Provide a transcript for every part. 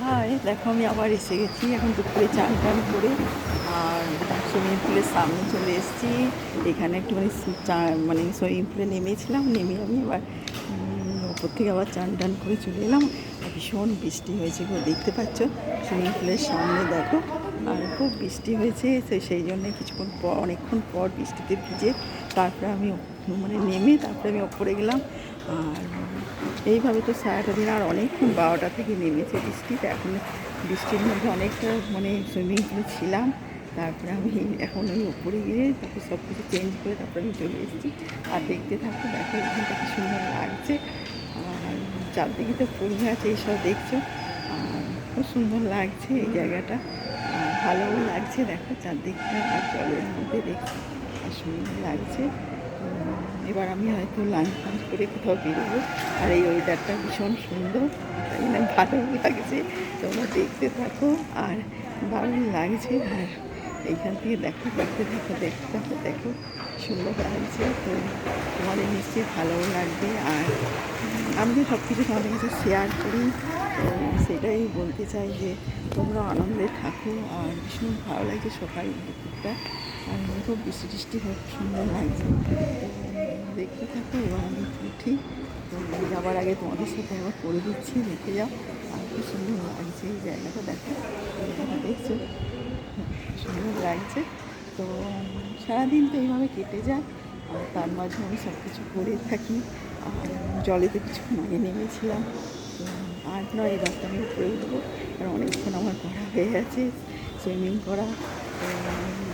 High, দেখো আমি আবার এসে গেছি এখন দুপুরে চান টান করে। আর সুইমিং পুলের সামনে চলে এসেছি। এখানে একটুখানি মানে সুইমিং পুলে নেমেছিলাম, নেমে আমি এবার ওপর থেকে আবার চান টান করে চলে এলাম। আর ভীষণ বৃষ্টি হয়েছে গো, দেখতে পাচ্ছ সুইমিং পুলের সামনে দেখো। আর খুব বৃষ্টি হয়েছে, সেই জন্যে কিছুক্ষণ পর অনেকক্ষণ পর বৃষ্টিতে ভিজে তারপরে আমি মানে নেমে তারপরে আমি ওপরে গেলাম। আর এইভাবে তো সারাটা দিন আর অনেকক্ষণ 12টা থেকে নেমেছে বৃষ্টিতে। এখন বৃষ্টির মধ্যে অনেকটা মানে সুইমিং পুলে ছিলাম। তারপরে আমি এখন ওই উপরে গিয়ে তারপর সব কিছু চেঞ্জ করে তারপরে আমি চলে এসেছি। আর দেখতে থাকো, দেখো এখানটা কি সুন্দর লাগছে। আর চারদিকে তো ফুল গাছ এইসব দেখছো। আর খুব সুন্দর লাগছে এই জায়গাটা, আর ভালোও লাগছে দেখো চারদিকটা আর জলের মধ্যে দেখছি আর সুন্দর লাগছে। এবার আমি হয়তো লাঞ্চ ফাঞ্চ করে কোথাও বেরোবো। আর এই ওয়েদারটা ভীষণ সুন্দর, তাই না ভালো লাগছে। তোমরা দেখতে থাকো আর দারুণ লাগছে। আর এইখান থেকে দেখো, দেখতে থাকো, দেখতে থাকো, দেখো সুন্দর লাগছে। তো তোমাদের নিশ্চয়ই ভালোও লাগবে। আর আমি তো সব কিছু তোমাদের কাছে শেয়ার করি, তো সেটাই বলতে চাই যে তোমরা আনন্দে থাকো। আর ভীষণ ভালো লাগছে সকাল দুপুরটা, আর খুব বৃষ্টি টিষ্টি খুব সুন্দর লাগছে। তো দেখতে থাকো, এবার আমি উঠি। তো যাবার আগে তোমাদের সাথে আবার করে দিচ্ছি, দেখে যাও। আর খুব সুন্দর লাগছে এই জায়গাটা, দেখো দেখছো সুন্দর লাগছে। তো সারাদিন তো এইভাবে কেটে যায়, আর তার মাঝে আমি সব কিছু করে থাকি। আর জলেতে কিছুক্ষণ আগে নেমেছিলাম। তো আর নয়, এবার তো আমি উপরে উঠবো, আর অনেকক্ষণ আমার করা হয়ে গেছে সুইমিং করা। তো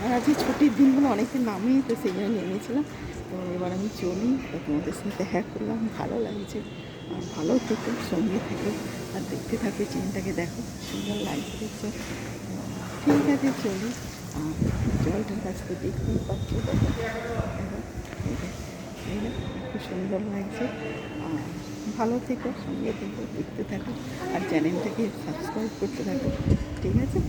আর আজকে ছুটির দিন বলে অনেকদিন নামেই, তো সেই জন্য নেমেছিলাম। তো এবার আমি চলি, তো তোমাদের সাথে দেখা করলাম, ভালো লাগছে। আর ভালো থেকো, সঙ্গে থেকো আর দেখতে থাকো চেনটাকে, দেখো সুন্দর লাগছে দেখছো। ঠিক আছে চলি। আর জলটার কাছ থেকে দেখতেই পাচ্ছি, দেখো খুব সুন্দর লাগছে। আর ভালো থেকো, সঙ্গে থেকো, দেখতে থাকো আর চ্যানেলটাকে সাবস্ক্রাইব করতে থাকো। ঠিক আছে,